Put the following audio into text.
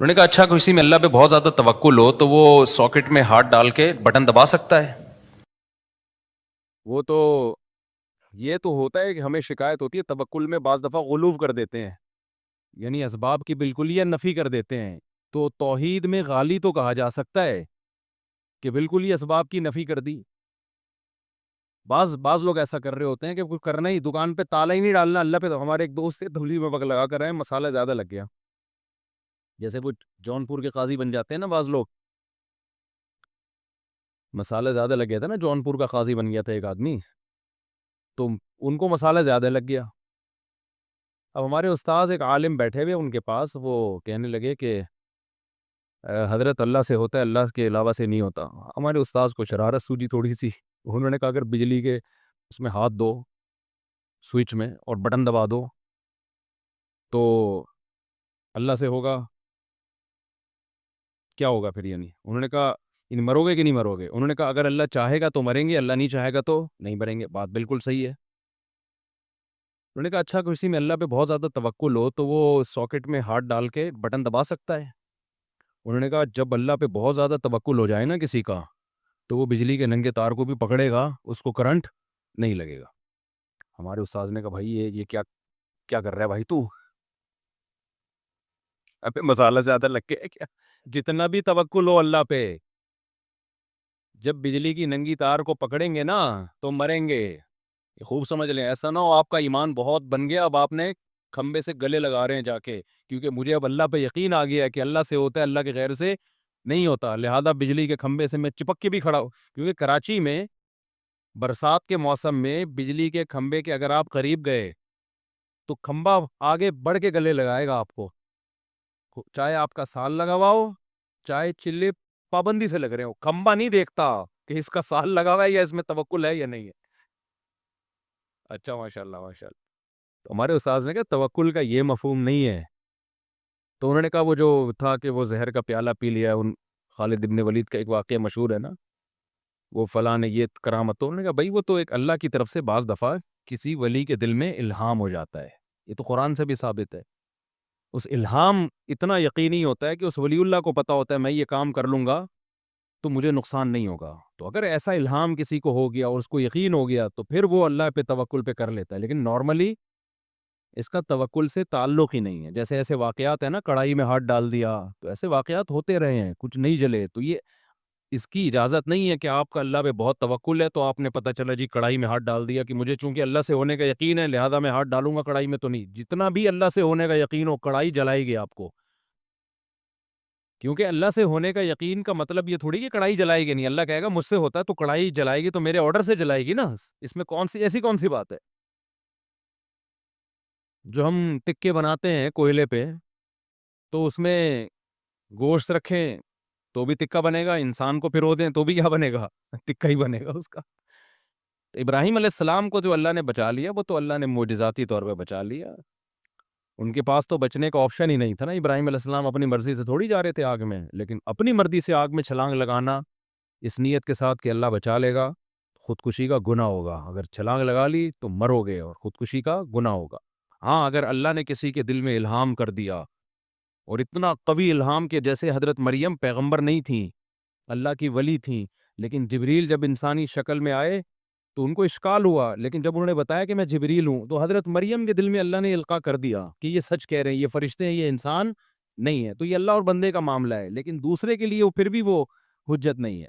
انہوں نے کہا اچھا کسی میں اللہ پہ بہت زیادہ توکل ہو تو وہ ساکٹ میں ہاتھ ڈال کے بٹن دبا سکتا ہے؟ وہ تو یہ تو ہوتا ہے کہ ہمیں شکایت ہوتی ہے توکل میں بعض دفعہ غلو کر دیتے ہیں، یعنی اسباب کی بالکل ہی نفی کر دیتے ہیں. تو توحید میں غالی تو کہا جا سکتا ہے کہ بالکل ہی اسباب کی نفی کر دی. بعض لوگ ایسا کر رہے ہوتے ہیں کہ کچھ کرنا ہی، دکان پہ تالا ہی نہیں ڈالنا اللہ پہ. تو ہمارے ایک دوست تھے دھولی میں وقت لگا کر رہے ہیں، مسالہ زیادہ لگ گیا. جیسے وہ جونپور کے قاضی بن جاتے ہیں نا بعض لوگ، مسالہ زیادہ لگ گیا تھا نا، جونپور کا قاضی بن گیا تھا ایک آدمی، تو ان کو مسالہ زیادہ لگ گیا. اب ہمارے استاذ ایک عالم بیٹھے ہوئے ان کے پاس، وہ کہنے لگے کہ حضرت اللہ سے ہوتا ہے، اللہ کے علاوہ سے نہیں ہوتا. ہمارے استاذ کو شرارت سوجی تھوڑی سی. انہوں نے کہا اگر بجلی کے اس میں ہاتھ دو سوئچ میں اور بٹن دبا دو تو اللہ سے ہوگا، کیا ہوگا پھر؟ یعنی انہوں نے کہا ان مرو گے کہ نہیں مرو گے؟ انہوں نے کہا اگر اللہ چاہے گا تو مریں گے، اللہ نہیں چاہے گا تو نہیں مریں گے. بات بالکل صحیح ہے. انہوں نے کہا اچھا کسی میں اللہ پہ بہت زیادہ توکل ہو تو وہ ساکٹ میں ہاتھ ڈال کے بٹن دبا سکتا ہے؟ انہوں نے کہا جب اللہ پہ بہت زیادہ توکل ہو جائے نا کسی کا، تو وہ بجلی کے ننگے تار کو بھی پکڑے گا، اس کو کرنٹ نہیں لگے گا. ہمارے استاذ نے کہا بھائی یہ کیا کیا کر رہا ہے بھائی تو؟ ابے مسالہ زیادہ لگ کے کیا؟ جتنا بھی توکل ہو اللہ پہ، جب بجلی کی ننگی تار کو پکڑیں گے نا تو مریں گے. یہ خوب سمجھ لیں، ایسا نہ ہو آپ کا ایمان بہت بن گیا، اب آپ نے کھمبے سے گلے لگا رہے ہیں جا کے، کیونکہ مجھے اب اللہ پہ یقین آ گیا ہے کہ اللہ سے ہوتا ہے، اللہ کے غیر سے نہیں ہوتا. لہذا بجلی کے کھمبے سے میں چپک کے بھی کھڑا ہوں، کیونکہ کراچی میں برسات کے موسم میں بجلی کے کھمبے کے اگر آپ قریب گئے تو کھمبا آگے بڑھ کے گلے لگائے گا آپ کو، چاہے آپ کا سال لگا ہوا ہو، چاہے چلے پابندی سے لگ رہے ہو. کھمبا نہیں دیکھتا کہ اس کا سال لگا ہوا ہے یا اس میں توکل ہے یا نہیں ہے. اچھا ماشاء اللہ ماشاء اللہ. تو ہمارے استاذ نے کہا توکل کا یہ مفہوم نہیں ہے. تو انہوں نے کہا وہ جو تھا کہ وہ زہر کا پیالہ پی لیا، ان خالد ابن ولید کا ایک واقعہ مشہور ہے نا، وہ فلاں نے یہ کرامت. تو انہوں نے کہا بھائی وہ تو ایک اللہ کی طرف سے بعض دفعہ کسی ولی کے دل میں الہام ہو جاتا ہے، یہ تو قرآن سے بھی ثابت ہے. اس الہام اتنا یقینی ہوتا ہے کہ اس ولی اللہ کو پتا ہوتا ہے میں یہ کام کر لوں گا تو مجھے نقصان نہیں ہوگا. تو اگر ایسا الہام کسی کو ہو گیا اور اس کو یقین ہو گیا تو پھر وہ اللہ پہ توکل پہ کر لیتا ہے. لیکن نارملی اس کا توکل سے تعلق ہی نہیں ہے. جیسے ایسے واقعات ہیں نا، کڑھائی میں ہاتھ ڈال دیا، تو ایسے واقعات ہوتے رہے ہیں، کچھ نہیں جلے. تو یہ اس کی اجازت نہیں ہے کہ آپ کا اللہ پہ بہت توکل ہے تو آپ نے پتہ چلا جی کڑھائی میں ہاتھ ڈال دیا کہ مجھے چونکہ اللہ سے ہونے کا یقین ہے لہذا میں ہاتھ ڈالوں گا کڑھائی میں. تو نہیں، جتنا بھی اللہ سے ہونے کا یقین ہو کڑھائی جلائے گی آپ کو، کیونکہ اللہ سے ہونے کا یقین کا مطلب یہ تھوڑی کہ کڑھائی جلائے گی نہیں. اللہ کہے گا مجھ سے ہوتا ہے تو کڑھائی جلائے گی تو میرے آرڈر سے جلائے گی نا، اس میں کون سی بات ہے؟ جو ہم تکے بناتے ہیں کوئلے پہ تو اس میں گوشت رکھیں تو بھی تکا بنے گا، انسان کو پھرو دیں تو بھی کیا بنے گا؟ تکا ہی بنے گا اس کا. تو ابراہیم علیہ السلام کو جو اللہ نے بچا لیا وہ تو اللہ نے معجزاتی طور پہ بچا لیا. ان کے پاس تو بچنے کا آپشن ہی نہیں تھا نا. ابراہیم علیہ السلام اپنی مرضی سے تھوڑی جا رہے تھے آگ میں، لیکن اپنی مرضی سے آگ میں چھلانگ لگانا اس نیت کے ساتھ کہ اللہ بچا لے گا، خودکشی کا گناہ ہوگا. اگر چھلانگ لگا لی تو مرو گے اور خودکشی کا گناہ ہوگا. ہاں اگر اللہ نے کسی کے دل میں الہام کر دیا، اور اتنا قوی الہام کہ جیسے حضرت مریم پیغمبر نہیں تھیں، اللہ کی ولی تھیں، لیکن جبریل جب انسانی شکل میں آئے تو ان کو اشکال ہوا، لیکن جب انہوں نے بتایا کہ میں جبریل ہوں تو حضرت مریم کے دل میں اللہ نے القاء کر دیا کہ یہ سچ کہہ رہے ہیں، یہ فرشتے ہیں، یہ انسان نہیں ہے. تو یہ اللہ اور بندے کا معاملہ ہے، لیکن دوسرے کے لیے وہ پھر بھی وہ حجت نہیں ہے.